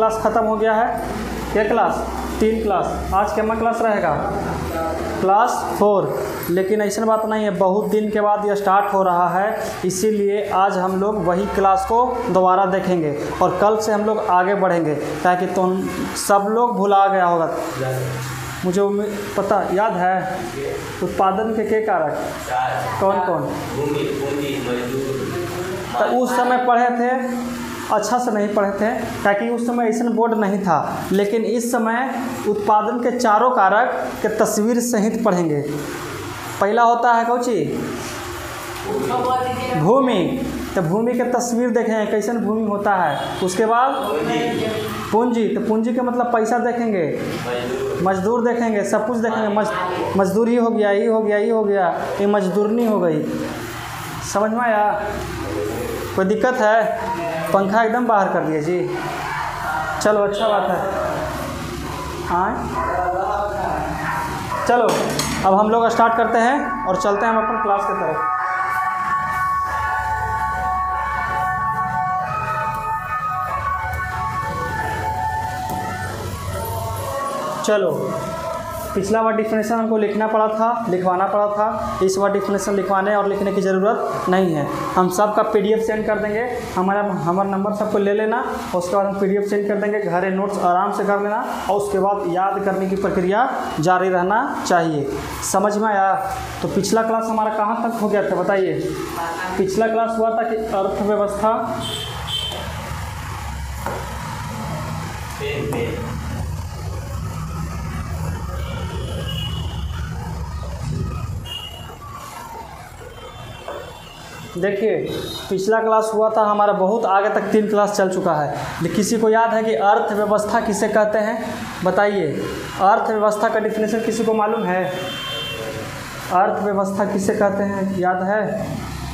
Class ख़त्म हो गया है। क्या क्लास? 3 क्लास। आज क्या क्लास रहेगा? क्लास 4। लेकिन ऐसा बात नहीं है, बहुत दिन के बाद यह स्टार्ट हो रहा है, इसीलिए आज हम लोग वही क्लास को दोबारा देखेंगे और कल से हम लोग आगे बढ़ेंगे, ताकि तुम सब लोग भुला गया होगा। मुझे पता याद है, उत्पादन के कारक कौन कौन? तो उस समय पढ़े थे, अच्छा से नहीं पढ़े थे, ताकि उस समय ऐसा बोर्ड नहीं था। लेकिन इस समय उत्पादन के चारों कारक के तस्वीर सहित पढ़ेंगे। पहला होता है कौन सी? भूमि। तो भूमि के तस्वीर देखेंगे कैसन भूमि होता है। उसके बाद पूंजी। तो पूंजी का मतलब पैसा देखेंगे, मजदूर देखेंगे, सब कुछ देखेंगे। मजदूरी हो गया, ये हो गया, ये हो गया, ये मजदूरनी हो गई। समझ में आया? कोई दिक्कत है? पंखा एकदम बाहर कर दिए जी। चलो अच्छा बात है। हाँ चलो अब हम लोग स्टार्ट करते हैं और चलते हैं हम अपन क्लास की तरफ। चलो, पिछला बार डिफिनेशन हमको लिखवाना पड़ा था। इस बार डिफिनेशन लिखवाने और लिखने की ज़रूरत नहीं है। हम सब का PDF सेंड कर देंगे। हमारा नंबर सबको ले लेना, उसके बाद हम PDF सेंड कर देंगे। घर नोट्स आराम से कर लेना और उसके बाद याद करने की प्रक्रिया जारी रहना चाहिए। समझ में आया? तो पिछला क्लास हमारा कहाँ तक हो गया था बताइए? पिछला क्लास हुआ था कि अर्थव्यवस्था देखिए, पिछला क्लास हुआ था हमारा, बहुत आगे तक 3 क्लास चल चुका है। किसी को याद है कि अर्थव्यवस्था किसे कहते हैं? बताइए, अर्थव्यवस्था का डिफिनेशन किसी को मालूम है? अर्थव्यवस्था किसे कहते हैं, याद है?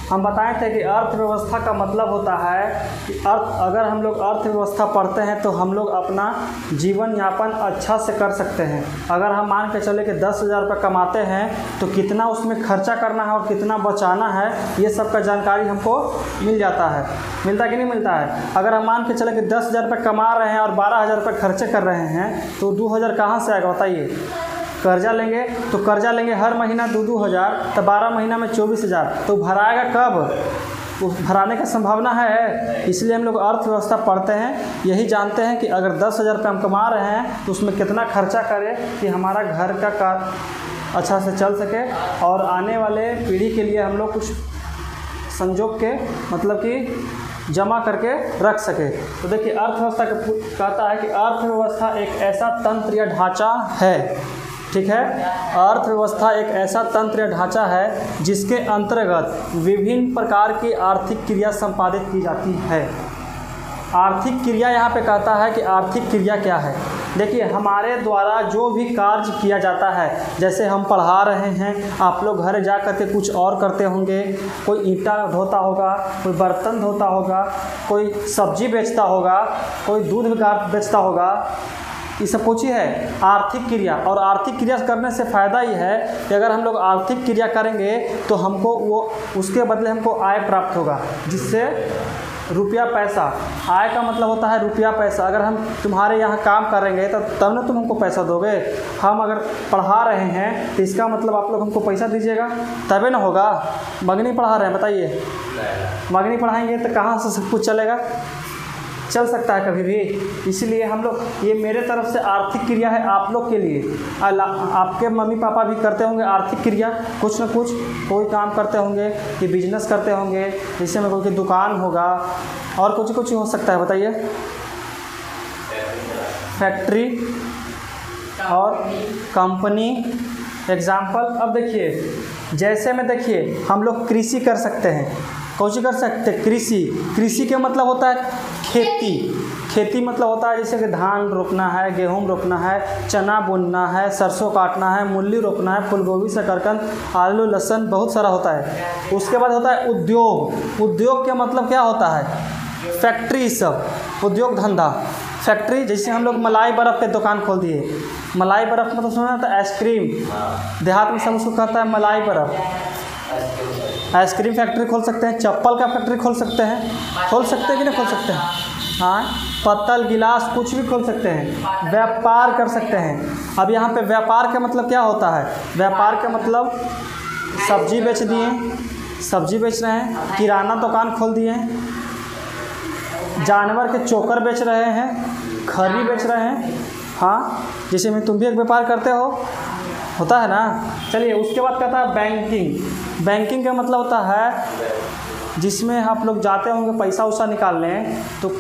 हम बताए थे कि अर्थव्यवस्था का मतलब होता है कि अगर हम लोग अर्थव्यवस्था पढ़ते हैं तो हम लोग अपना जीवन यापन अच्छा से कर सकते हैं। अगर हम मान के चले कि 10,000 रुपये कमाते हैं तो कितना उसमें खर्चा करना है और कितना बचाना है, ये सब का जानकारी हमको मिल जाता है। मिलता कि नहीं मिलता है? अगर हम मान के चले कि 10,000 रुपये कमा रहे हैं और 12,000 रुपये खर्चे कर रहे हैं तो 2,000 कहाँ से आएगा बताइए? कर्जा लेंगे तो कर्जा लेंगे हर महीना 2-2 हज़ार, तो 12 महीना में 24,000। तो भराएगा कब? वो भराने का संभावना है। इसलिए हम लोग अर्थव्यवस्था पढ़ते हैं, यही जानते हैं कि अगर 10,000 रुपये हम कमा रहे हैं तो उसमें कितना खर्चा करें कि हमारा घर का कार्य अच्छा से चल सके और आने वाले पीढ़ी के लिए हम लोग कुछ संजोग के मतलब कि जमा करके रख सके। तो देखिए, अर्थव्यवस्था कहता है कि अर्थव्यवस्था एक ऐसा तंत्र या ढांचा है, ठीक है? अर्थव्यवस्था एक ऐसा तंत्र या ढांचा है जिसके अंतर्गत विभिन्न प्रकार की आर्थिक क्रिया संपादित की जाती है। आर्थिक क्रिया यहाँ पे कहता है कि आर्थिक क्रिया क्या है। देखिए, हमारे द्वारा जो भी कार्य किया जाता है, जैसे हम पढ़ा रहे हैं, आप लोग घर जा कर के कुछ और करते होंगे। कोई ईंटा ढोता होगा, कोई बर्तन धोता होगा, कोई सब्जी बेचता होगा, कोई दूध बेचता होगा। ये सब कुछ ही है आर्थिक क्रिया। और आर्थिक क्रिया करने से फ़ायदा ये है कि अगर हम लोग आर्थिक क्रिया करेंगे तो हमको वो उसके बदले हमको आय प्राप्त होगा, जिससे रुपया पैसा। आय का मतलब होता है रुपया पैसा। अगर हम तुम्हारे यहाँ काम करेंगे तो तब ना तुम हमको पैसा दोगे। हम अगर पढ़ा रहे हैं तो इसका मतलब आप लोग हमको पैसा दीजिएगा, तभी ना होगा। मगनी पढ़ा रहे हैं, बताइए, मगनी पढ़ाएंगे तो कहाँ से सब कुछ चलेगा? चल सकता है कभी भी। इसलिए हम लोग, ये मेरे तरफ से आर्थिक क्रिया है आप लोग के लिए। आपके मम्मी पापा भी करते होंगे आर्थिक क्रिया, कुछ न कुछ कोई काम करते होंगे, कि बिजनेस करते होंगे, जैसे में कोई दुकान होगा और कुछ हो सकता है, बताइए, फैक्ट्री और कंपनी एग्जाम्पल। अब देखिए, जैसे में देखिए हम लोग कृषि कर सकते हैं। कौन सी कर सकते हैं? कृषि। कृषि का मतलब होता है खेती। खेती मतलब होता है जैसे कि धान रोपना है, गेहूँ रोपना है, चना बुनना है, सरसों काटना है, मूली रोपना है, फूलगोभी शकरकंद, आलू, लहसुन, बहुत सारा होता है। उसके बाद होता है उद्योग। उद्योग का मतलब क्या होता है? फैक्ट्री। सब उद्योग धंधा। फैक्ट्री, जैसे हम लोग मलाई बर्फ़ के दुकान खोल दिए। मलाई बर्फ़ मतलब सुना था आइसक्रीम, देहात में सब उसको कहता है मलाई बर्फ़। आइसक्रीम फैक्ट्री खोल सकते हैं, चप्पल का फैक्ट्री खोल सकते हैं। खोल सकते हैं कि नहीं खोल सकते हैं? हाँ, पत्तल गिलास कुछ भी खोल सकते हैं, व्यापार कर सकते हैं। अब यहाँ पे व्यापार का मतलब क्या होता है? व्यापार का मतलब सब्जी बेच दिए, सब्जी बेच रहे हैं, किराना दुकान खोल दिए, जानवर के चोकर बेच रहे हैं, खरी बेच रहे हैं। हाँ, जैसे में तुम भी एक व्यापार करते हो, होता है ना। चलिए, उसके बाद कहता है बैंकिंग। बैंकिंग का मतलब होता है जिसमें आप लोग जाते होंगे पैसा वैसा निकालने, तो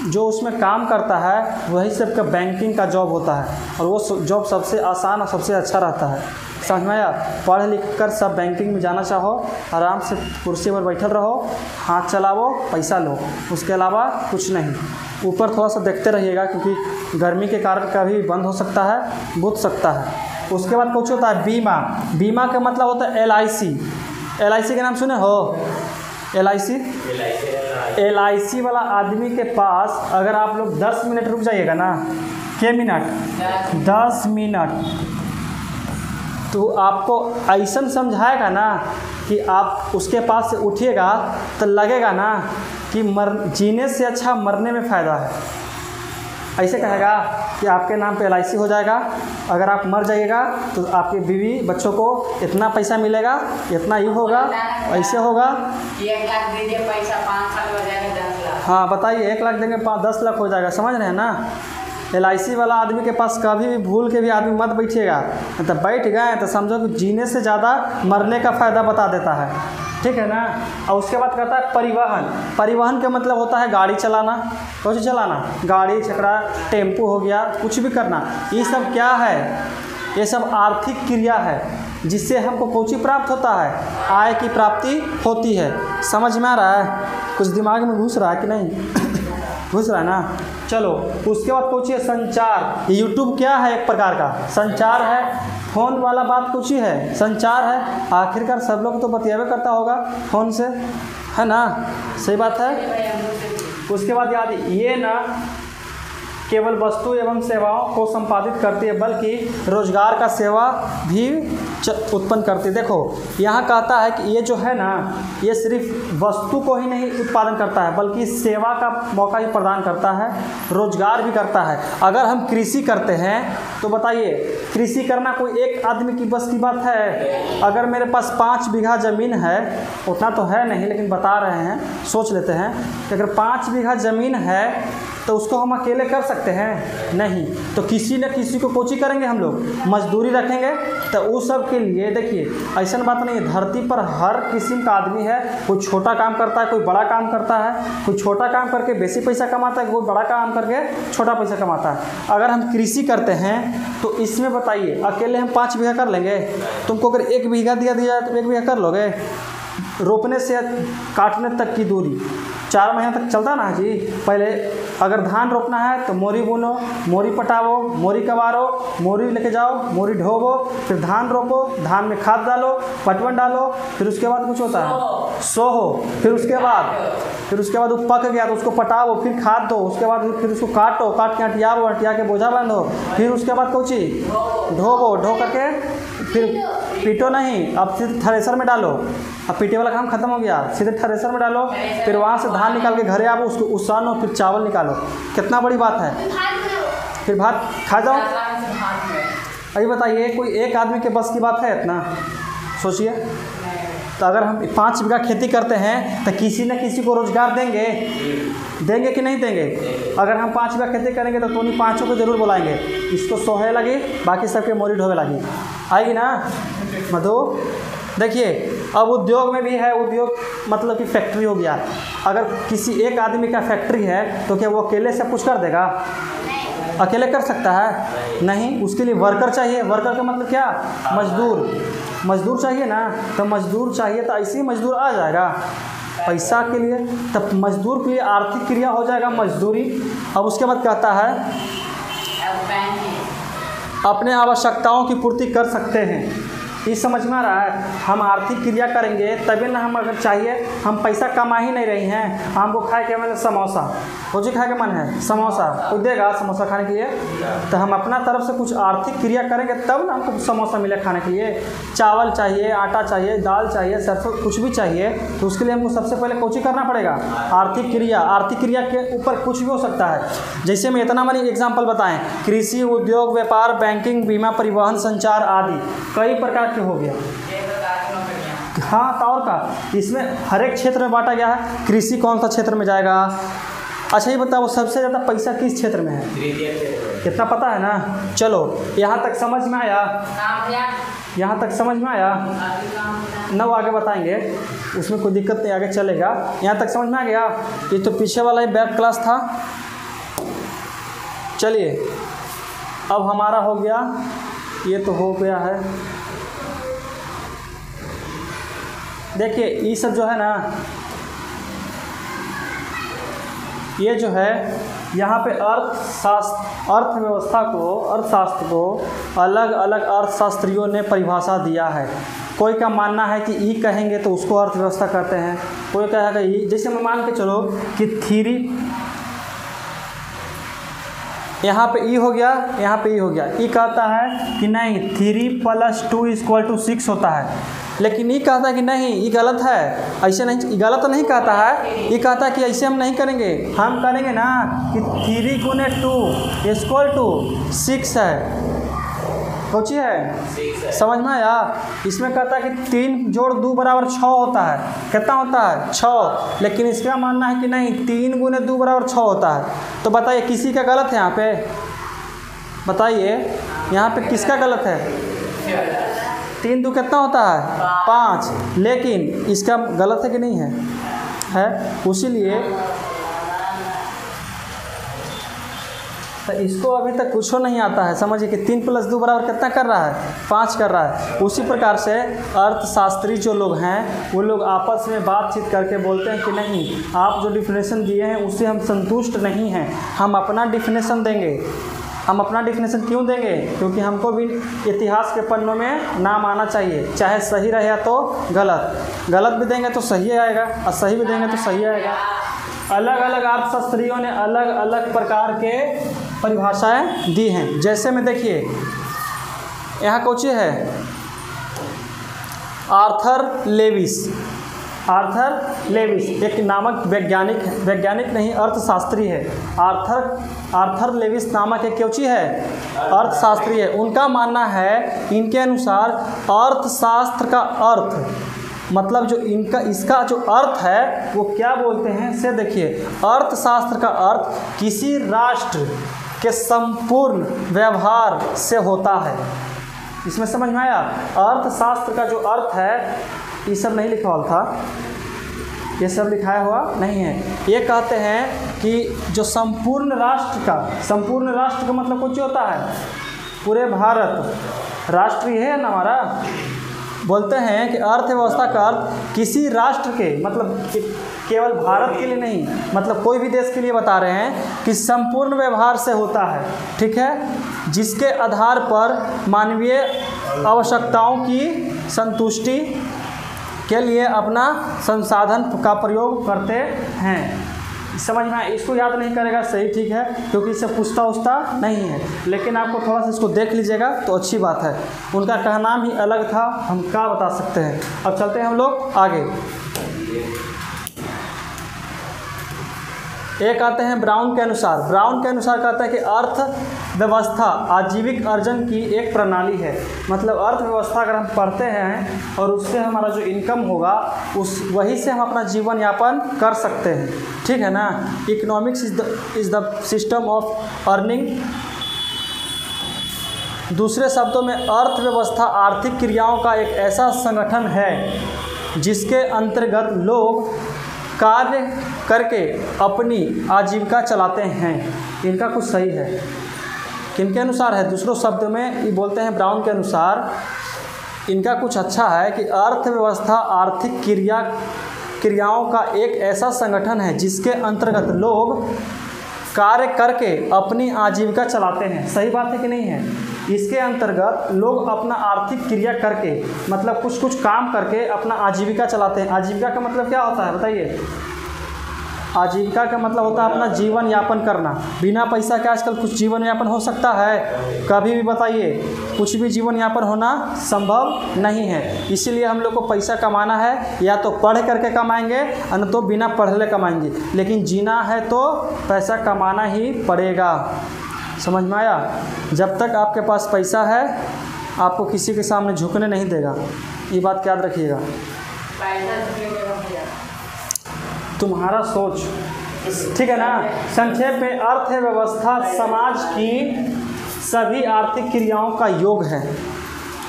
जो उसमें काम करता है वही सबका बैंकिंग का जॉब होता है, और वो जॉब सबसे आसान और सबसे अच्छा रहता है। समझ में आया? पढ़ लिख कर सब बैंकिंग में जाना चाहो, आराम से कुर्सी पर बैठल रहो, हाथ चलाओ, पैसा लो, उसके अलावा कुछ नहीं। ऊपर थोड़ा सा देखते रहिएगा, क्योंकि गर्मी के कारण कभी बंद हो सकता है, बुझ सकता है। उसके बाद कुछ होता है बीमा। बीमा का मतलब होता है LIC। LIC के नाम सुने हो? LIC वाला आदमी के पास अगर आप लोग 10 मिनट रुक जाइएगा ना, क्या मिनट? 10 मिनट, तो आपको ऐसा समझाएगा ना कि आप उसके पास से उठिएगा तो लगेगा ना कि जीने से अच्छा मरने में फ़ायदा है। ऐसे कहेगा कि आपके नाम पे LIC हो जाएगा, अगर आप मर जाइएगा तो आपके बीवी बच्चों को इतना पैसा मिलेगा, इतना ही होगा, ऐसे होगा। 1 लाख दीजिए पैसा, 5 साल हो जाएगा 10 लाख। हाँ बताइए, 1 लाख देंगे 10 लाख हो जाएगा। समझ रहे हैं ना? LIC वाला आदमी के पास कभी भी भूल के भी आदमी मत बैठिएगा, तो बैठ गए तो समझो कि जीने से ज़्यादा मरने का फ़ायदा बता देता है। ठीक है ना? और उसके बाद कहता है परिवहन। परिवहन का मतलब होता है गाड़ी चलाना, कुछ चलाना, गाड़ी छकड़ा, टेम्पू हो गया, कुछ भी करना। ये सब क्या है? ये सब आर्थिक क्रिया है, जिससे हमको कोची प्राप्त होता है? आय की प्राप्ति होती है। समझ में आ रहा है? कुछ दिमाग में घुस रहा है कि नहीं? घुस रहा है ना? चलो, उसके बाद कुछ है संचार। यूट्यूब क्या है? एक प्रकार का संचार है। फ़ोन वाला बात कुछ ही है, संचार है। आखिरकार सब लोग तो बतियाबे करता होगा फ़ोन से, है ना? सही बात है। उसके बाद याद, ये ना केवल वस्तु एवं सेवाओं को संपादित करती है, बल्कि रोजगार का सेवा भी उत्पन्न करती है। देखो, यहाँ कहता है कि ये जो है ना, ये सिर्फ वस्तु को ही नहीं उत्पादन करता है, बल्कि सेवा का मौका भी प्रदान करता है, रोजगार भी करता है। अगर हम कृषि करते हैं तो बताइए, कृषि करना कोई एक आदमी की बस की बात है? अगर मेरे पास 5 बीघा ज़मीन है, उतना तो है नहीं लेकिन बता रहे हैं, सोच लेते हैं कि अगर 5 बीघा ज़मीन है तो उसको हम अकेले कर सकते हैं? नहीं। तो किसी न किसी को कोची करेंगे, हम लोग मजदूरी रखेंगे। तो उस सब के लिए देखिए, ऐसा बात नहीं है, धरती पर हर किस्म का आदमी है। कोई छोटा काम करता है, कोई बड़ा काम करता है, कोई छोटा काम करके बेसी पैसा कमाता है, कोई बड़ा काम करके छोटा पैसा कमाता है। अगर हम कृषि करते हैं तो इसमें बताइए, अकेले हम 5 बीघा कर लेंगे? तुमको अगर 1 बीघा दिया जाए तो 1 बीघा कर लोगे? रोपने से काटने तक की दूरी 4 महीने तक चलता ना जी। पहले अगर धान रोपना है तो मोरी बुनो, मोरी पटावो, मोरी कबारो, मोरी लेके जाओ, मोरी ढोबो, फिर धान रोपो, धान में खाद डालो, पटवन डालो, फिर उसके बाद कुछ होता है सोहो, फिर उसके बाद वो पक गया तो उसको पटाओ, फिर खाद दो, उसके बाद फिर उसको काटो, काट के अटियाओ, अटिया के बोझा बांधो, फिर उसके बाद कोची ढोबो, ढो करके फिर पीटो नहीं, अब सीधे थ्रेसर में डालो। अब पीटे वाला काम खत्म हो गया, सीधे थ्रेसर में डालो, फिर वहाँ से धान निकाल के घरे आओ, उसको उसानो, फिर चावल निकालो। कितना बड़ी बात है? फिर भात खा जाओ। अभी बताइए, कोई एक आदमी के बस की बात है इतना? सोचिए। तो अगर हम 5 बीघा खेती करते हैं तो किसी न किसी को रोजगार देंगे कि नहीं देंगे? अगर हम 5 बीघा खेती करेंगे तो उन्हीं 5 को जरूर बुलाएंगे, इसको सोहे लगी, बाकी सबके मोरी ढोवे लगी, आएगी ना मधु? देखिए, अब उद्योग में भी है, उद्योग मतलब कि फैक्ट्री हो गया। अगर किसी एक आदमी का फैक्ट्री है तो क्या वो अकेले सब कुछ कर देगा? अकेले कर सकता है? नहीं, उसके लिए वर्कर चाहिए। वर्कर का मतलब क्या? मजदूर चाहिए ना। तो मजदूर चाहिए तो ऐसे ही मजदूर आ जाएगा पैसा के लिए, तब मजदूर के लिए आर्थिक क्रिया हो जाएगा मजदूरी। अब उसके बाद कहता है अपने आवश्यकताओं की पूर्ति कर सकते हैं। ये समझ में आ रहा है? हम आर्थिक क्रिया करेंगे तभी ना, हम अगर चाहिए हम पैसा कमा ही नहीं रही हैं, हमको खाए के मैंने समोसा, मुझे खाए के मन है समोसा, कोई देगा समोसा खाने के लिए? तो हम अपना तरफ से कुछ आर्थिक क्रिया करेंगे तब ना हमको समोसा मिले खाने के लिए। चावल चाहिए, आटा चाहिए, दाल चाहिए, सरसों कुछ भी चाहिए, तो उसके लिए हमको सबसे पहले कोची करना पड़ेगा, आर्थिक क्रिया। आर्थिक क्रिया के ऊपर कुछ भी हो सकता है। जैसे मैं इतना मैंने एग्जाम्पल बताएं, कृषि, उद्योग, व्यापार, बैंकिंग, बीमा, परिवहन, संचार आदि कई प्रकार के हो गया। हाँ, तो और का इसमें हर एक क्षेत्र में बांटा गया है। कृषि कौन सा क्षेत्र में जाएगा? अच्छा ये बताओ सबसे ज़्यादा पैसा किस क्षेत्र में है? कितना पता है ना? चलो यहाँ तक समझ में आया? यहाँ तक समझ में आया? ना वो आगे बताएंगे, उसमें कोई दिक्कत नहीं, आगे चलेगा। यहाँ तक समझ में आ गया? ये तो पीछे वाला ही बैक क्लास था। चलिए अब हमारा हो गया, ये तो हो गया है। देखिए ये सब जो है ना, ये जो है यहाँ पे अर्थशास्त्र को अलग अलग अर्थशास्त्रियों ने परिभाषा दिया है। कोई का मानना है कि ई कहेंगे तो उसको अर्थव्यवस्था कहते हैं, कोई कहेगा ई। जैसे मैं मान के चलो कि थ्री, यहाँ पे ई हो गया, यहाँ पे ई हो गया। ई कहता है कि नहीं 3 + 2 = 6 होता है, लेकिन ये कहता है कि नहीं ये गलत है, ऐसे नहीं, ये गलत नहीं कहता है। ये कहता है कि ऐसे हम नहीं करेंगे, हम करेंगे ना कि 3 × 2 = 6 है। सोचिए है, समझ में आया? इसमें कहता है कि 3 + 2 = 6 होता है। कितना होता है? 6। लेकिन इसका मानना है कि नहीं 3 × 2 = 6 होता है। तो बताइए किसी का गलत है यहाँ पे? बताइए यहाँ पे किसका गलत है? 3 × 2 कितना होता है? 5। लेकिन इसका गलत है कि नहीं है? है। उसीलिए तो इसको अभी तक कुछ नहीं आता है। समझिए कि 3 + 2 = कितना कर रहा है? 5 कर रहा है। उसी प्रकार से अर्थशास्त्री जो लोग हैं वो लोग आपस में बातचीत करके बोलते हैं कि नहीं, आप जो डिफिनेशन दिए हैं उससे हम संतुष्ट नहीं हैं, हम अपना डिफिनेशन देंगे। हम अपना डिफिनेशन क्यों देंगे? क्योंकि हमको भी इतिहास के पन्नों में नाम आना चाहिए, चाहे सही रहे या तो गलत। गलत भी देंगे तो सही आएगा और सही भी देंगे तो सही आएगा। अलग अलग अर्थशास्त्रियों ने अलग अलग प्रकार के परिभाषाएं दी हैं। जैसे में देखिए यहाँ कौची है, आर्थर लेविस एक नामक वैज्ञानिक नहीं अर्थशास्त्री है। आर्थर लेविस नामक एक क्योंची है? अर्थशास्त्री है। उनका मानना है, इनके अनुसार अर्थशास्त्र का अर्थ मतलब जो इसका जो अर्थ है वो क्या बोलते हैं से देखिए। अर्थशास्त्र का अर्थ किसी राष्ट्र के संपूर्ण व्यवहार से होता है। इसमें समझ में आया? अर्थशास्त्र का जो अर्थ है, ये सब नहीं लिखा हुआ था, ये सब लिखाया हुआ नहीं है। ये कहते हैं कि जो संपूर्ण राष्ट्र का मतलब कुछ होता है पूरे भारत, राष्ट्रीय है ना हमारा। बोलते हैं कि अर्थव्यवस्था का अर्थ किसी राष्ट्र के मतलब केवल भारत के लिए नहीं, मतलब कोई भी देश के लिए बता रहे हैं कि संपूर्ण व्यवहार से होता है, ठीक है, जिसके आधार पर मानवीय आवश्यकताओं की संतुष्टि के लिए अपना संसाधन का प्रयोग करते हैं। समझ में? इसको याद नहीं करेगा सही, ठीक है, क्योंकि इससे पूछता नहीं है, लेकिन आपको थोड़ा सा इसको देख लीजिएगा तो अच्छी बात है। उनका कहना ही अलग था, हम क्या बता सकते हैं। अब चलते हैं हम लोग आगे। एक आते हैं ब्राउन के अनुसार कहता है कि अर्थव्यवस्था आजीविक अर्जन की एक प्रणाली है। मतलब अर्थव्यवस्था अगर हम पढ़ते हैं और उससे हमारा जो इनकम होगा वही से हम अपना जीवन यापन कर सकते हैं, ठीक है ना। Economics is the system of earning. दूसरे शब्दों में अर्थव्यवस्था आर्थिक क्रियाओं का एक ऐसा संगठन है जिसके अंतर्गत लोग कार्य करके अपनी आजीविका चलाते हैं। इनका कुछ सही है, किनके अनुसार है? दूसरों शब्दों में ये बोलते हैं ब्राउन के अनुसार, इनका कुछ अच्छा है कि अर्थव्यवस्था आर्थिक क्रियाओं का एक ऐसा संगठन है जिसके अंतर्गत लोग कार्य करके अपनी आजीविका चलाते हैं। सही बात है कि नहीं है? इसके अंतर्गत लोग अपना आर्थिक क्रिया करके मतलब कुछ कुछ काम करके अपना आजीविका चलाते हैं। आजीविका का मतलब क्या होता है बताइए? आजीविका का मतलब होता है अपना जीवन यापन करना। बिना पैसा के आजकल कुछ जीवन यापन हो सकता है? कभी भी बताइए, कुछ भी जीवन यापन होना संभव नहीं है। इसीलिए हम लोग को पैसा कमाना है या तो पढ़ करके कमाएंगे और तो बिना पढ़े कमाएंगे, लेकिन जीना है तो पैसा कमाना ही पड़ेगा। समझ में आया? जब तक आपके पास पैसा है आपको किसी के सामने झुकने नहीं देगा, ये बात याद रखिएगा। तुम्हारा सोच ठीक है ना। संक्षेप में अर्थव्यवस्था समाज की सभी आर्थिक क्रियाओं का योग है।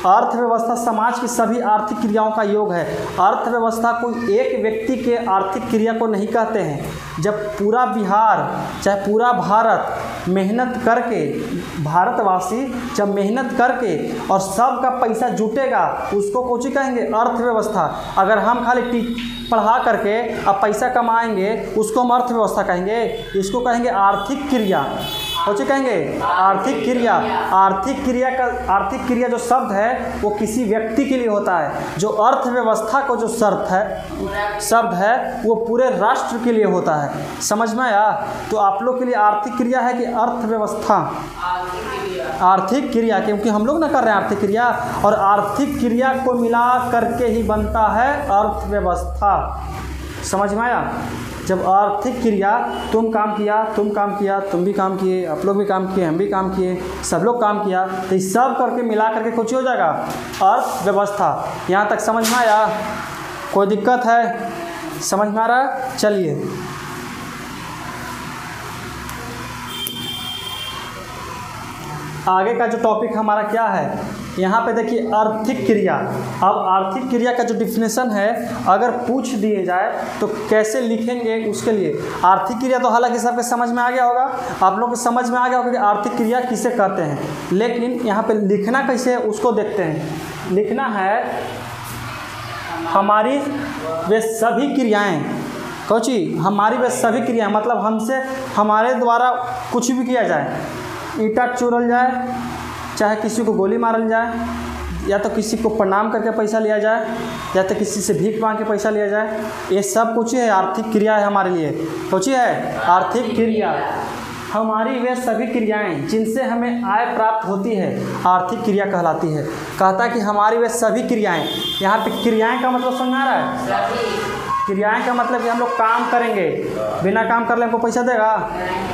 अर्थव्यवस्था समाज की सभी आर्थिक क्रियाओं का योग है। अर्थव्यवस्था कोई एक व्यक्ति के आर्थिक क्रिया को नहीं कहते हैं। जब पूरा बिहार चाहे पूरा भारत मेहनत करके, भारतवासी जब मेहनत करके और सबका पैसा जुटेगा उसको कोची कहेंगे? अर्थव्यवस्था। अगर हम खाली पढ़ा करके अब पैसा कमाएंगे उसको हम अर्थव्यवस्था कहेंगे। इसको कहेंगे आर्थिक क्रिया। कोची कहेंगे? आर्थिक क्रिया। आर्थिक क्रिया जो शब्द है वो किसी व्यक्ति के लिए होता है। जो अर्थव्यवस्था को जो शब्द है वो पूरे राष्ट्र के लिए होता है। समझ में आया? तो आप लोग के लिए आर्थिक क्रिया है कि अर्थव्यवस्था? आर्थिक क्रिया, क्योंकि हम लोग ना कर रहे हैं आर्थिक क्रिया, और आर्थिक क्रिया को मिला करके ही बनता है अर्थव्यवस्था। समझ में आया? जब आर्थिक क्रिया तुम काम किया, तुम भी काम किए, आप लोग भी काम किए, हम भी काम किए, सब लोग काम किया, तो ये सब करके मिला करके कुछ हो जाएगा अर्थव्यवस्था। यहाँ तक समझ में आया? कोई दिक्कत है? समझ में आ रहा है? चलिए आगे का जो टॉपिक हमारा क्या है, यहाँ पे देखिए आर्थिक क्रिया। अब आर्थिक क्रिया का जो डिफिनेशन है अगर पूछ दिए जाए तो कैसे लिखेंगे, उसके लिए आर्थिक क्रिया तो हालांकि सबके समझ में आ गया होगा, आप लोग को समझ में आ गया होगा कि आर्थिक क्रिया किसे कहते हैं, लेकिन यहाँ पे लिखना कैसे है उसको देखते हैं। लिखना है हमारी वे सभी क्रियाएँ, कोची हमारी वे सभी क्रियाएँ, मतलब हमसे हमारे द्वारा कुछ भी किया जाए, ईंटा चुरल जाए, चाहे किसी को गोली मारल जाए, या तो किसी को प्रणाम करके पैसा लिया जाए, या तो किसी से भीख मांग के पैसा लिया जाए, ये सब कुछ है आर्थिक क्रिया है हमारे लिए। कुछ है आर्थिक क्रिया। हमारी वे सभी क्रियाएं जिनसे हमें आय प्राप्त होती है आर्थिक क्रिया कहलाती है। कहता कि हमारी वे सभी क्रियाएं, यहाँ पे क्रियाएं का मतलब समझ आ रहा है? क्रियाएं का मतलब कि हम लोग काम करेंगे, बिना काम कर ले हमको पैसा देगा?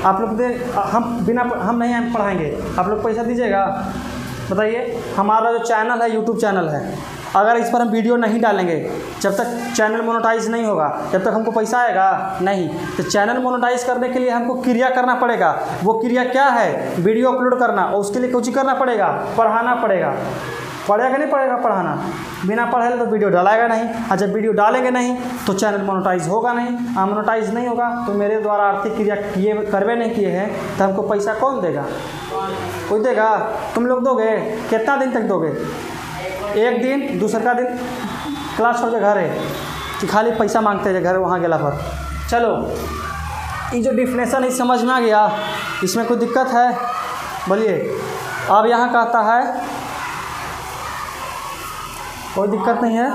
आप लोग हम नहीं पढ़ाएंगे, आप लोग पैसा दीजिएगा? बताइए। हमारा जो चैनल है यूट्यूब चैनल है, अगर इस पर हम वीडियो नहीं डालेंगे, जब तक चैनल मोनेटाइज नहीं होगा जब तक हमको पैसा आएगा नहीं। तो चैनल मोनेटाइज करने के लिए हमको क्रिया करना पड़ेगा। वो क्रिया क्या है? वीडियो अपलोड करना, और उसके लिए कुछ करना पड़ेगा, पढ़ाना पड़ेगा। पढ़ेगा नहीं पड़ेगा? पढ़ाना। बिना पढ़े तो वीडियो डालेगा नहीं, और जब वीडियो डालेंगे नहीं तो चैनल मोनेटाइज होगा नहीं, और मोनेटाइज नहीं होगा तो मेरे द्वारा आर्थिक क्रिया किए करवे नहीं किए हैं तो हमको पैसा कौन देगा? कोई देगा? तुम लोग दोगे? कितना दिन तक दोगे? एक दिन, दूसरा दिन क्लास छोड़ के घर है कि खाली पैसा मांगते हैं घर वहाँ गेला पर। चलो ये जो डिफिनेशन है समझ में आ गया? इसमें कोई दिक्कत है? बोलिए। अब यहाँ कहता है, कोई दिक्कत नहीं है?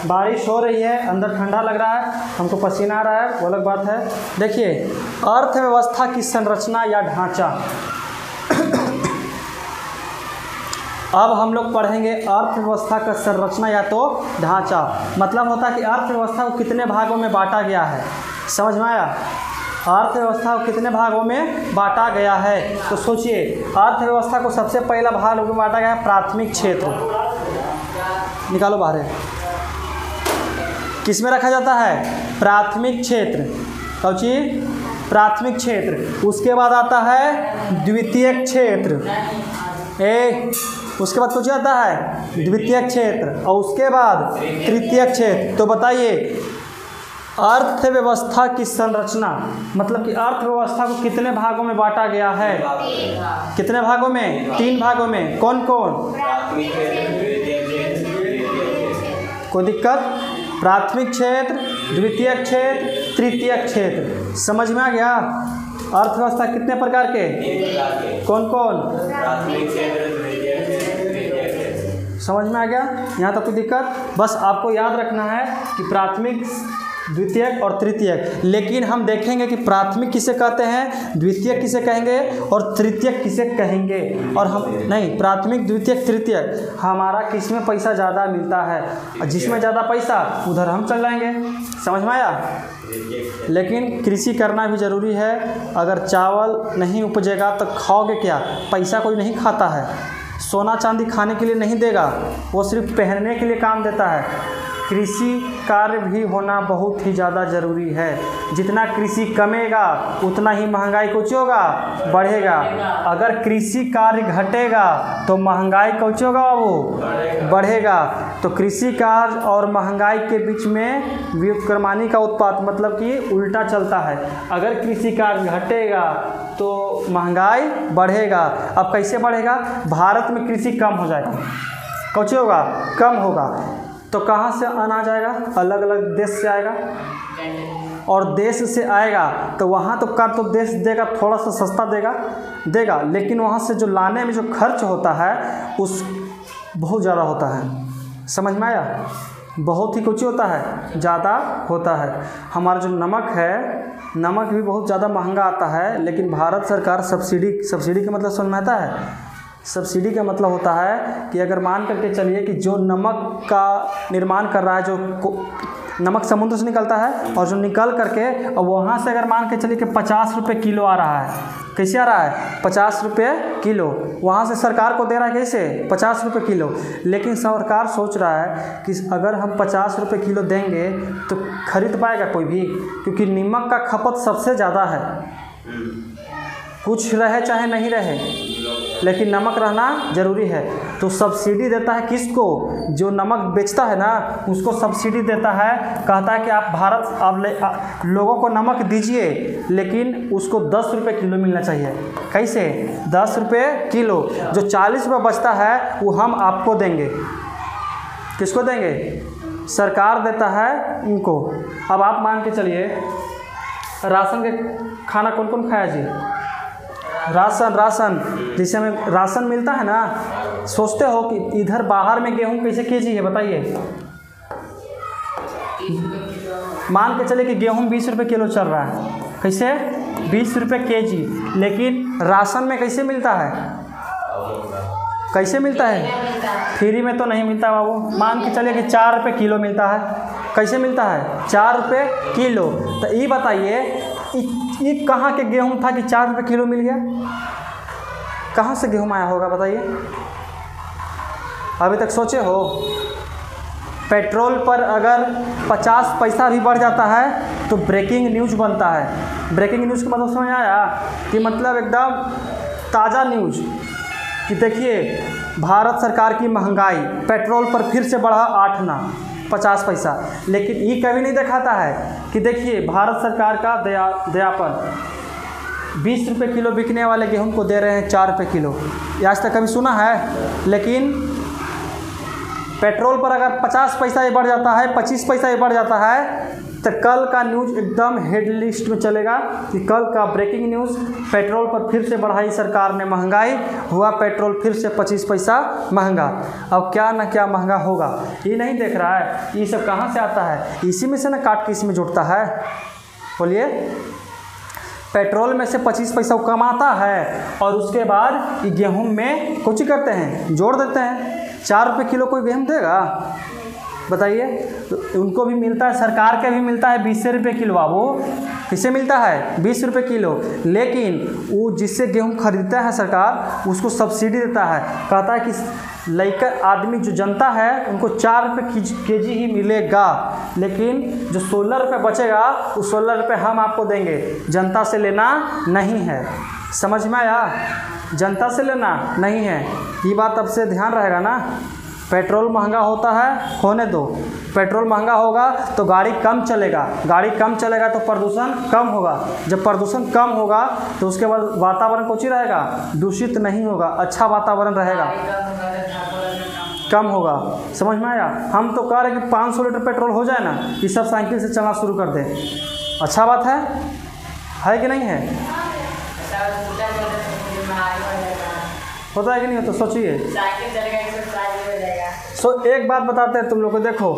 बारिश हो रही है, अंदर ठंडा लग रहा है, हमको पसीना आ रहा है, वो अलग बात है। देखिए अर्थव्यवस्था की संरचना या ढांचा। अब हम लोग पढ़ेंगे अर्थव्यवस्था का संरचना या तो ढांचा। मतलब होता है कि अर्थव्यवस्था को कितने भागों में बांटा गया है। समझ में आया? अर्थव्यवस्था को कितने भागों में बांटा गया है? तो सोचिए, अर्थव्यवस्था को सबसे पहला भाग में बांटा गया है प्राथमिक क्षेत्र। निकालो बाहर। किस में रखा जाता है? प्राथमिक क्षेत्र। कौची? प्राथमिक क्षेत्र। उसके बाद आता है द्वितीयक क्षेत्र। उसके बाद कुछ आता है द्वितीयक क्षेत्र, और उसके बाद तृतीयक क्षेत्र। तो बताइए अर्थव्यवस्था की संरचना मतलब कि अर्थव्यवस्था को कितने भागों में बांटा गया है? कितने भागों में? 3 भागों में। कौन कौन? कोई दिक्कत? प्राथमिक क्षेत्र, द्वितीयक क्षेत्र, तृतीयक क्षेत्र। समझ में आ गया? अर्थव्यवस्था कितने प्रकार के? 3 प्रकार के। कौन कौन? प्राथमिक क्षेत्र, द्वितीयक क्षेत्र, तृतीयक क्षेत्र। समझ में आ गया? यहाँ तक तो दिक्कत? बस आपको याद रखना है कि प्राथमिक, द्वितीयक और तृतीयक। लेकिन हम देखेंगे कि प्राथमिक किसे कहते हैं, द्वितीयक किसे कहेंगे और तृतीयक किसे कहेंगे। और हम नहीं, प्राथमिक, द्वितीयक, तृतीयक हमारा किस में पैसा ज़्यादा मिलता है, जिसमें ज़्यादा पैसा उधर हम चल जाएंगे। समझ में आया? लेकिन कृषि करना भी ज़रूरी है। अगर चावल नहीं उपजेगा तो खाओगे क्या? पैसा कोई नहीं खाता है, सोना चांदी खाने के लिए नहीं देगा, वो सिर्फ पहनने के लिए काम देता है। कृषि कार्य भी होना बहुत ही ज़्यादा ज़रूरी है। जितना कृषि कमेगा उतना ही महंगाई कुछ होगा, बढ़ेगा। अगर कृषि कार्य घटेगा तो महंगाई कुछ होगा, वो बढ़ेगा। तो कृषि कार्य और महंगाई के बीच में व्युत्क्रमानी का उत्पाद, मतलब कि उल्टा चलता है। अगर कृषि कार्य घटेगा तो महंगाई बढ़ेगा। अब कैसे बढ़ेगा? भारत में कृषि कम हो जाएगा, कुछ होगा, कम होगा। तो कहाँ से अनाज आएगा? अलग अलग देश से आएगा, और देश से आएगा तो वहाँ तो कर तो देश देगा, थोड़ा सा सस्ता देगा, लेकिन वहाँ से जो लाने में जो खर्च होता है उस बहुत ज़्यादा होता है। समझ में आया? बहुत ही कुछ होता है, ज़्यादा होता है। हमारा जो नमक है, नमक भी बहुत ज़्यादा महंगा आता है, लेकिन भारत सरकार सब्सिडी का मतलब समझ में आता है? सब्सिडी का मतलब होता है कि अगर मान करके चलिए कि जो नमक का निर्माण कर रहा है, जो नमक समुद्र से निकलता है और जो निकल करके और वहाँ से अगर मान के चलिए कि 50 रुपये किलो आ रहा है। कैसे आ रहा है? 50 रुपये किलो। वहाँ से सरकार को दे रहा है कैसे? 50 रुपये किलो। लेकिन सरकार सोच रहा है कि अगर हम 50 रुपये किलो देंगे तो खरीद पाएगा कोई भी, क्योंकि नमक का खपत सबसे ज़्यादा है। कुछ रहे चाहे नहीं रहे, लेकिन नमक रहना ज़रूरी है। तो सब्सिडी देता है किसको? जो नमक बेचता है ना, उसको सब्सिडी देता है। कहता है कि आप भारत, आप लोगों को नमक दीजिए, लेकिन उसको 10 रुपये किलो मिलना चाहिए। कैसे? 10 रुपये किलो। जो 40 रुपये बचता है वो हम आपको देंगे। किसको देंगे? सरकार देता है उनको। अब आप मान के चलिए, राशन के खाना कौन कौन खाया जी? राशन जिसे हमें राशन मिलता है ना, सोचते हो कि इधर बाहर में गेहूं कैसे केजी है बताइए? मान के चले कि गेहूं 20 रुपये किलो चल रहा है। कैसे? 20 रुपये केजी। लेकिन राशन में कैसे मिलता है? कैसे मिलता है? फ्री में तो नहीं मिलता बाबू। मान के चलिए कि 4 रुपये किलो मिलता है। कैसे मिलता है? 4 रुपये किलो। तो ये बताइए, ये कहाँ के गेहूं था कि 4 रुपये किलो मिल गया? कहाँ से गेहूं आया होगा बताइए? अभी तक सोचे हो? पेट्रोल पर अगर 50 पैसा भी बढ़ जाता है तो ब्रेकिंग न्यूज़ बनता है। ब्रेकिंग न्यूज़ का मतलब समझ आया? कि मतलब एकदम ताज़ा न्यूज़ कि देखिए भारत सरकार की महंगाई, पेट्रोल पर फिर से बढ़ा 8 आना 50 पैसा। लेकिन ये कभी नहीं दिखाता है कि देखिए भारत सरकार का दयापन, 20 रुपये किलो बिकने वाले गेहूं को दे रहे हैं 4 रुपये किलो। ये आज तक कभी सुना है? लेकिन पेट्रोल पर अगर 50 पैसा ये बढ़ जाता है, 25 पैसा ये बढ़ जाता है, तो कल का न्यूज़ एकदम हेड लिस्ट में चलेगा कि कल का ब्रेकिंग न्यूज़, पेट्रोल पर फिर से बढ़ाई सरकार ने महंगाई, हुआ पेट्रोल फिर से 25 पैसा महंगा। अब क्या ना क्या महंगा होगा, ये नहीं देख रहा है। ये सब कहाँ से आता है? इसी में से ना काट के इसमें जुड़ता है। बोलिए, पेट्रोल में से 25 पैसा कमाता है और उसके बाद ये गेहूँ में कुछ करते हैं, जोड़ देते हैं। 4 रुपये किलो कोई गेहूँ देगा बताइए? तो उनको भी मिलता है, सरकार के भी मिलता है 20 रुपये किलो। वो किसे मिलता है? 20 रुपये किलो। लेकिन वो जिससे गेहूं खरीदता है सरकार, उसको सब्सिडी देता है। कहता है कि लइका आदमी जो जनता है उनको 4 रुपये केजी ही मिलेगा, लेकिन जो 16 रुपये बचेगा उस 16 रुपये हम आपको देंगे, जनता से लेना नहीं है। समझ में आया? जनता से लेना नहीं है। ये बात अब से ध्यान रहेगा ना। पेट्रोल महंगा होता है, होने दो। पेट्रोल महंगा होगा तो गाड़ी कम चलेगा, गाड़ी कम चलेगा तो प्रदूषण कम होगा। जब प्रदूषण कम होगा तो उसके बाद वातावरण कुछ ही रहेगा, दूषित नहीं होगा, अच्छा वातावरण रहेगा, कम होगा। समझ में आया? हम तो कह रहे कि 500 लीटर पेट्रोल हो जाए ना, कि सब साइकिल से चलना शुरू कर दें। अच्छा बात है कि नहीं है? बीमारी हो जाएगा। होता है कि नहीं होता? सोचिए। साइकिल चलेगा, एक्सरसाइज हो जाएगा। एक बात बताते हैं तुम लोग को। देखो,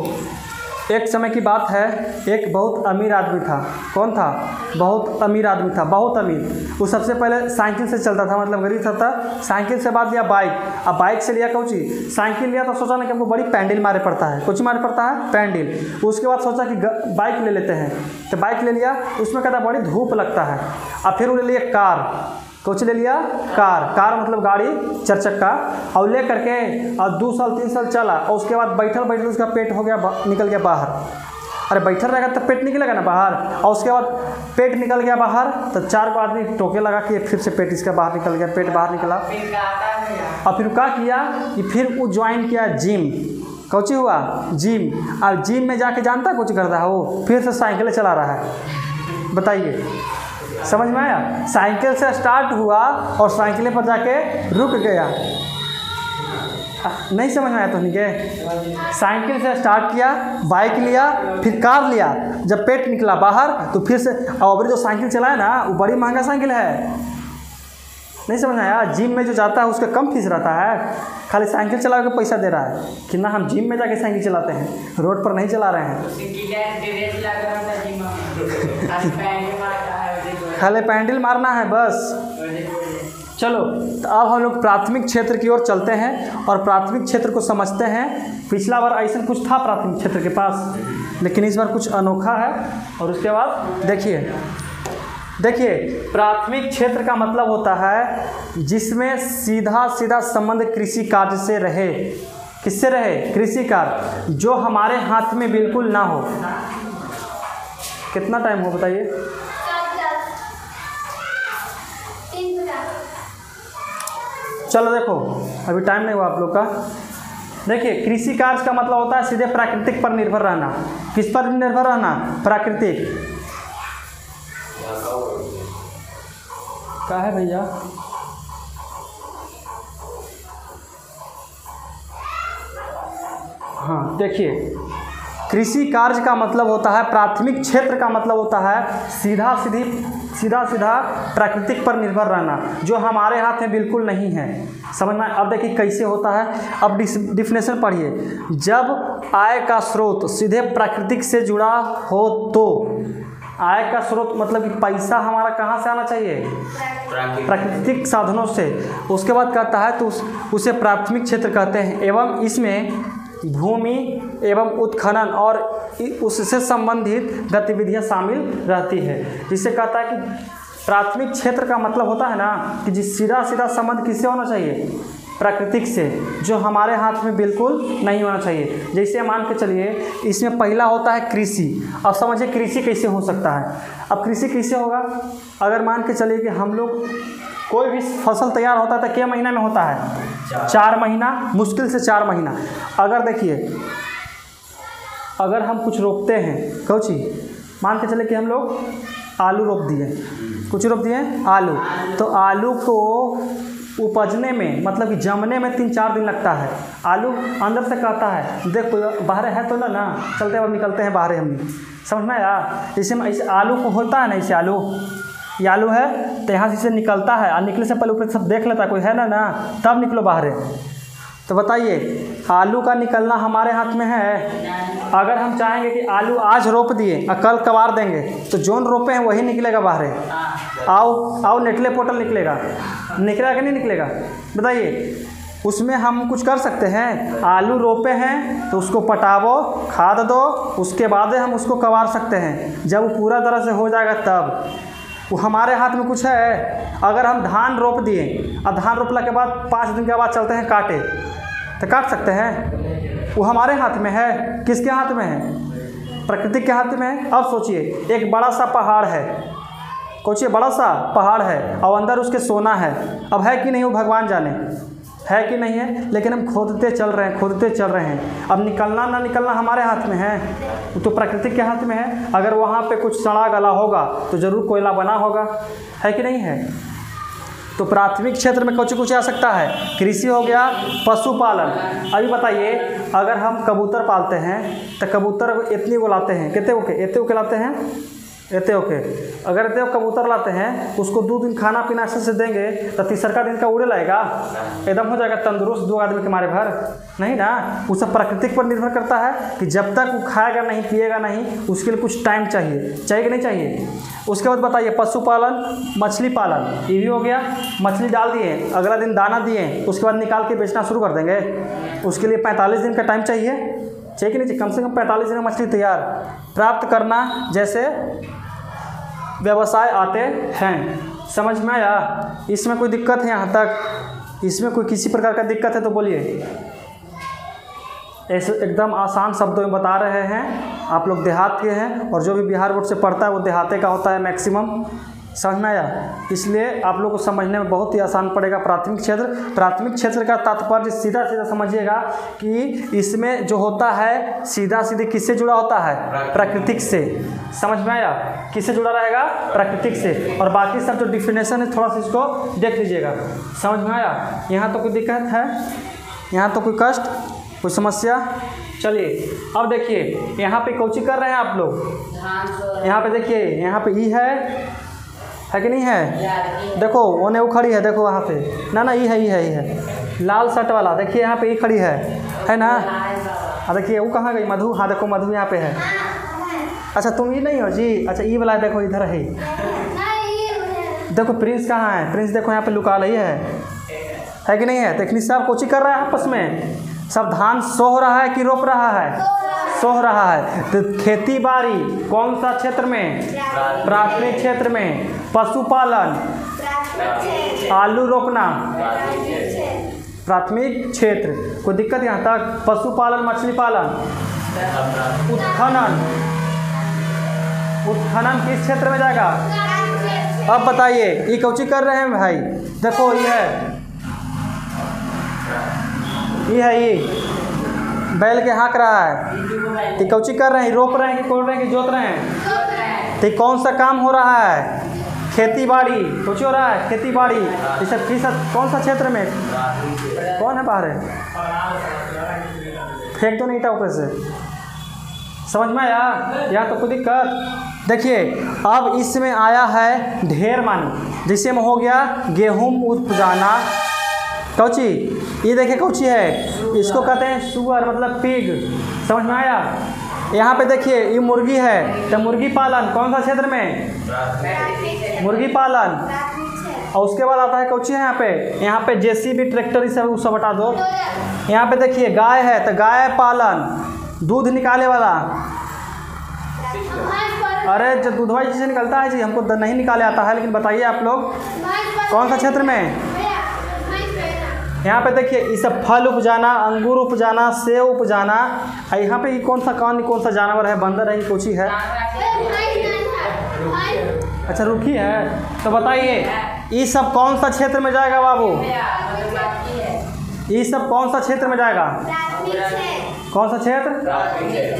एक समय की बात है, एक बहुत अमीर आदमी था। कौन था? बहुत अमीर आदमी था, बहुत अमीर। वो सबसे पहले साइकिल से चलता था, मतलब गरीब था। साइकिल से बाद लिया बाइक। अब बाइक से लिया कौची? साइकिल लिया तो सोचा ना कि हमको बड़ी पैंडल मारे पड़ता है। कुछ मारे पड़ता है? पैंडल। उसके बाद सोचा कि बाइक ले लेते हैं, तो बाइक ले लिया। उसमें कहता बड़ी धूप लगता है। अब फिर वो ले लिया कार। कुछ ले लिया? कार मतलब गाड़ी, 4 चक्का। और ले करके और 2 साल 3 साल चला, और उसके बाद बैठल उसका पेट हो गया, निकल गया बाहर। अरे बैठल रहेगा तो पेट निकलेगा ना बाहर। और उसके बाद पेट निकल गया बाहर, तो 4 आदमी टोके लगा कि फिर से पेट इसका बाहर निकल गया, पेट बाहर निकला। और फिर क्या किया कि फिर वो ज्वाइन किया जिम। कौची हुआ? जिम। और जिम में जाके जानता कुछ करता है वो, फिर से साइकिलें चला रहा है। बताइए, समझ में आया? साइकिल से स्टार्ट हुआ और साइकिलें पर जाके रुक गया। नहीं समझ में आया? तो नहीं के साइकिल से स्टार्ट किया, बाइक लिया, फिर कार लिया। जब पेट निकला बाहर तो फिर से, और जो साइकिल चलाया ना वो बड़ी महंगा साइकिल है। नहीं समझ में आया? जिम में जो जाता है उसका कम फीस रहता है, खाली साइकिल चला के पैसा दे रहा है कि ना हम जिम में जाके साइकिल चलाते हैं, रोड पर नहीं चला रहे हैं। खाली पैंडल मारना है बस। चलो, तो अब हम लोग प्राथमिक क्षेत्र की ओर चलते हैं और प्राथमिक क्षेत्र को समझते हैं। पिछला बार ऐसा कुछ था प्राथमिक क्षेत्र के पास, लेकिन इस बार कुछ अनोखा है। और उसके बाद देखिए, प्राथमिक क्षेत्र का मतलब होता है जिसमें सीधा संबंध कृषि कार्य से रहे। किससे रहे? कृषि कार्य, जो हमारे हाथ में बिल्कुल ना हो। कितना टाइम हो बताइए? चलो देखो, अभी टाइम नहीं हुआ आप लोग का। देखिए, कृषि कार्य का मतलब होता है सीधे प्राकृतिक पर निर्भर रहना। किस पर निर्भर रहना? प्राकृतिक। क्या है भैया? हाँ, देखिए, कृषि कार्य का मतलब होता है, प्राथमिक क्षेत्र का मतलब होता है सीधा प्राकृतिक पर निर्भर रहना, जो हमारे हाथ में बिल्कुल नहीं है। समझ में? अब देखिए कैसे होता है। अब डिफिनेशन पढ़िए। जब आय का स्रोत सीधे प्राकृतिक से जुड़ा हो तो, आय का स्रोत मतलब कि पैसा हमारा कहाँ से आना चाहिए? प्राकृतिक साधनों से। उसके बाद कहता है तो उसे प्राथमिक क्षेत्र कहते हैं, एवं इसमें भूमि एवं उत्खनन और उससे संबंधित गतिविधियां शामिल रहती है। जिससे कहता है कि प्राथमिक क्षेत्र का मतलब होता है ना कि जिस सीधा संबंध किससे होना चाहिए? प्राकृतिक से, जो हमारे हाथ में बिल्कुल नहीं होना चाहिए। जैसे मान के चलिए, इसमें पहला होता है कृषि। अब समझिए कृषि कैसे हो सकता है। अब कृषि कैसे होगा? अगर मान के चलिए कि हम लोग कोई भी फसल तैयार होता है तो क्या महीना में होता है? 4 महीना, मुश्किल से 4 महीना। अगर देखिए, अगर हम कुछ रोपते हैं, कौची मान के चले कि हम लोग आलू रोप दिए, कुछ रोप दिए आलू, तो आलू को उपजने में मतलब कि जमने में 3-4 दिन लगता है। आलू अंदर से कहता है देख कोई बाहर है तो ना चलते अब निकलते हैं बाहर हम। समझ में आया? जैसे ऐसे आलू को होता है ना, ऐसे ये आलू है तो यहाँ से इसे निकलता है, और निकले से पहले ऊपर सब देख लेता है कोई है ना तब निकलो बाहर। तो बताइए, आलू का निकलना हमारे हाथ में है। अगर हम चाहेंगे कि आलू आज रोप दिए और कल कबार देंगे, तो जोन रोपे हैं वही निकलेगा बाहर। आओ नेटले पोटल निकलेगा कि नहीं निकलेगा? बताइए, उसमें हम कुछ कर सकते हैं? आलू रोपे हैं तो उसको पटावो, खाद दो, उसके बाद हम उसको कबार सकते हैं। जब वो पूरा तरह से हो जाएगा तब वो हमारे हाथ में कुछ है। अगर हम धान रोप दिए और धान रोपला के बाद 5 दिन के बाद चलते हैं काटे, तो काट सकते हैं? वो हमारे हाथ में है। किसके हाथ में है? प्रकृति के हाथ में है। अब सोचिए, एक बड़ा सा पहाड़ है, सोचिए बड़ा सा पहाड़ है और अंदर उसके सोना है। अब है कि नहीं वो भगवान जाने, है कि नहीं है, लेकिन हम खोदते चल रहे हैं। अब निकलना ना निकलना हमारे हाथ में है, तो प्रकृति के हाथ में है। अगर वहाँ पे कुछ सड़ा गला होगा तो ज़रूर कोयला बना होगा, है कि नहीं है? तो प्राथमिक क्षेत्र में कुछ आ सकता है। कृषि हो गया, पशुपालन। अभी बताइए, अगर हम कबूतर पालते हैं तो कबूतर इतनी उड़ाते हैं, कितने को लाते हैं? एते ओके। अगर एते कबूतर लाते हैं उसको 2 दिन खाना पीना अच्छे से देंगे तो तीसरा दिन का उड़े लाएगा, एकदम हो जाएगा तंदुरुस्त 2 आदमी के मारे भर, नहीं ना। वो सब प्रकृति पर निर्भर करता है कि जब तक वो खाएगा नहीं पिएगा नहीं उसके लिए कुछ टाइम चाहिए, चाहिए कि नहीं चाहिए। उसके बाद बताइए पशुपालन, मछली पालन, ये भी हो गया। मछली डाल दिए, अगला दिन दाना दिए, उसके बाद निकाल के बेचना शुरू कर देंगे, उसके लिए 45 दिन का टाइम चाहिए कि नहीं। कम से कम 45 दिन में मछली तैयार प्राप्त करना जैसे व्यवसाय आते हैं। समझ में आया? इसमें कोई दिक्कत है यहाँ तक? इसमें कोई किसी प्रकार का दिक्कत है तो बोलिए। ऐसे एकदम आसान शब्दों में बता रहे हैं। आप लोग देहात के हैं और जो भी बिहार बोर्ड से पढ़ता है वो देहाते का होता है मैक्सिमम। समझ में आया? इसलिए आप लोग को समझने में बहुत ही आसान पड़ेगा। प्राथमिक क्षेत्र का तात्पर्य सीधा सीधा समझिएगा कि इसमें जो होता है सीधा सीधे किससे जुड़ा होता है? प्राकृतिक से। समझ में आया? किससे जुड़ा रहेगा? प्राकृतिक से। और बाकी सब जो डिफिनेशन है थोड़ा सा इसको देख लीजिएगा। समझ में आया? यहाँ तो कोई दिक्कत है? यहाँ तो कोई कष्ट, कोई समस्या? चलिए अब देखिए यहाँ पे कोची कर रहे हैं आप लोग। यहाँ पे देखिए, यहाँ पे ई है कि नहीं है? देखो ओने वो खड़ी है, देखो वहाँ पे ना ई है लाल शर्ट वाला। देखिए यहाँ पे ई खड़ी है ना। हाँ देखिए वो कहाँ गई? मधु। हाँ देखो मधु यहाँ पे है। अच्छा तुम ये नहीं हो जी? अच्छा ई वाला देखो इधर है। देखो प्रिंस कहाँ है? प्रिंस देखो यहाँ पे लुका रही है कि नहीं है? देखनी साहब कोची कर रहा है आपस में। सब धान सोह रहा है कि रोप रहा है? सोह रहा है। तो खेती बाड़ी कौन सा क्षेत्र में? प्राथमिक क्षेत्र में। पशुपालन, आलू रोपना प्राथमिक क्षेत्र। कोई दिक्कत यहाँ तक? पशुपालन, मछली पालन, उत्खनन किस क्षेत्र में जाएगा? अब बताइए ये कौची कर रहे हैं भाई? देखो ये बैल के हाँक रहा है। तो कौची कर रहे हैं? रोप रहे हैं कि कोड़ रहे हैं कि जोत रहे हैं? तो कौन सा काम हो रहा है? खेती बाड़ी। कुछ हो रहा है खेती बाड़ी। इसे किस कौन सा क्षेत्र में? कौन है बाहर है? फेंक दो नहीं था ऊपर से। समझ में आया? यहाँ तो कोई दिक्कत? देखिए अब इसमें आया है ढेर मानी, जिससे में हो गया गेहूँ उपजाना। कौची? ये देखिए कौची है? इसको कहते हैं सुअर, मतलब पिग। समझ में आया? यहाँ पे देखिए ये मुर्गी है तो मुर्गी पालन कौन सा क्षेत्र में? मुर्गी पालन। और उसके बाद आता है कौची है यहाँ पे जेसीबी ट्रैक्टर, इसे सब हटा दो। यहाँ पे देखिए गाय है तो गाय पालन, दूध निकाले वाला। अरे जो दूधवा जिसे निकलता है जी, हमको नहीं निकाले आता है, लेकिन बताइए आप लोग कौन सा क्षेत्र में? यहाँ पे देखिए ये सब फल उपजाना, अंगूर उपजाना, सेब उपजाना। यहाँ पे ये कौन सा जानवर है? बंदर है, कोची है? अच्छा रुखी है। तो बताइए ये सब कौन सा क्षेत्र में जाएगा बाबू? ये सब कौन सा क्षेत्र में जाएगा? कौन सा क्षेत्र?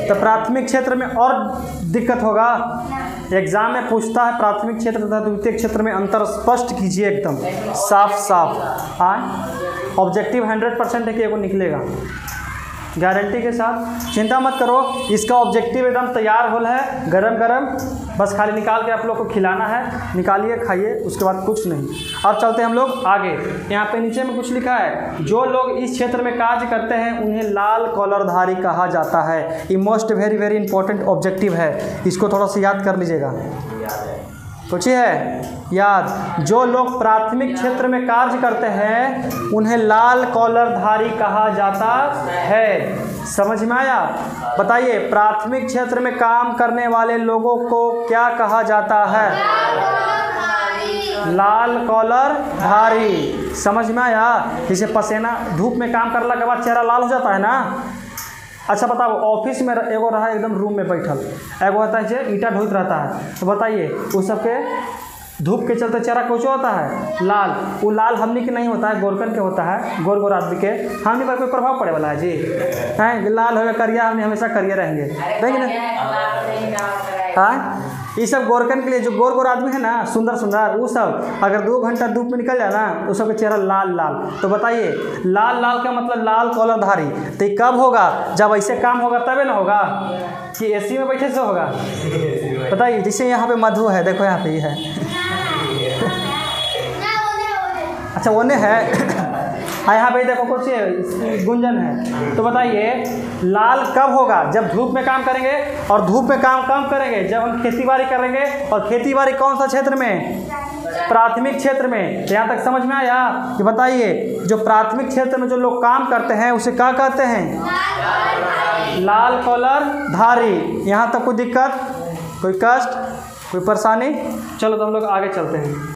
तो प्राथमिक क्षेत्र में। और दिक्कत होगा, एग्जाम में पूछता है प्राथमिक क्षेत्र तथा द्वितीय क्षेत्र में अंतर स्पष्ट कीजिए, एकदम साफ साफ। हाँ ऑब्जेक्टिव 100% है कि एगो निकलेगा, गारंटी के साथ। चिंता मत करो, इसका ऑब्जेक्टिव एकदम तैयार होल है, गरम गरम, बस खाली निकाल के आप लोग को खिलाना है। निकालिए, खाइए, उसके बाद कुछ नहीं। अब चलते हैं हम लोग आगे। यहाँ पे नीचे में कुछ लिखा है, जो लोग इस क्षेत्र में कार्य करते हैं उन्हें लाल कॉलरधारी कहा जाता है। ये मोस्ट वेरी इंपॉर्टेंट ऑब्जेक्टिव है, इसको थोड़ा सा याद कर लीजिएगा। कुछ है याद? जो लोग प्राथमिक क्षेत्र में कार्य करते हैं उन्हें लाल कॉलरधारी कहा जाता है। समझ में आया? बताइए प्राथमिक क्षेत्र में काम करने वाले लोगों को क्या कहा जाता है? लाल कॉलरधारी। समझ में आया? जैसे पसीना, धूप में काम करने के बाद चेहरा लाल हो जाता है ना। अच्छा बताओ, ऑफिस में एगो रहा एकदम रूम में बैठल, एगो होता है जो ईटा ढोइत रहता है, तो बताइए उस सबके धूप के चलते चेहरा कुछ होता है लाल। वो लाल हमनी के नहीं होता है, गोरकन के होता है, गोर गोर आदमी के। हमनी पर कोई प्रभाव पड़े वाला है जी? हैं लाल हो करिया, हमने हमेशा करिया रहेंगे, देखेंगे ना। हाँ ये सब गोरकन के लिए, जो गोर गोर आदमी है ना, सुंदर सुंदर, वो सब अगर 2 घंटा धूप में निकल जाए ना तो सबका चेहरा लाल लाल। तो बताइए लाल लाल का मतलब लाल कॉलरधारी। तो ये कब होगा? जब ऐसे काम होगा तबे ना होगा, कि एसी में बैठे से होगा? बताइए। जैसे यहाँ पे मधु है, देखो यहाँ पे ये है। अच्छा ओने है। हाँ यहाँ पे देखो कुछ गुंजन है। तो बताइए लाल कब होगा? जब धूप में काम करेंगे। और धूप में काम कब करेंगे? जब हम खेतीबाड़ी करेंगे। और खेतीबाड़ी कौन सा क्षेत्र में? प्राथमिक क्षेत्र में। यहाँ तक समझ में आया? कि बताइए जो प्राथमिक क्षेत्र में जो लोग काम करते हैं उसे क्या कहते हैं? लाल कॉलर धारी। यहाँ तक कोई दिक्कत, कोई कष्ट, कोई परेशानी? चलो तो हम लोग आगे चलते हैं।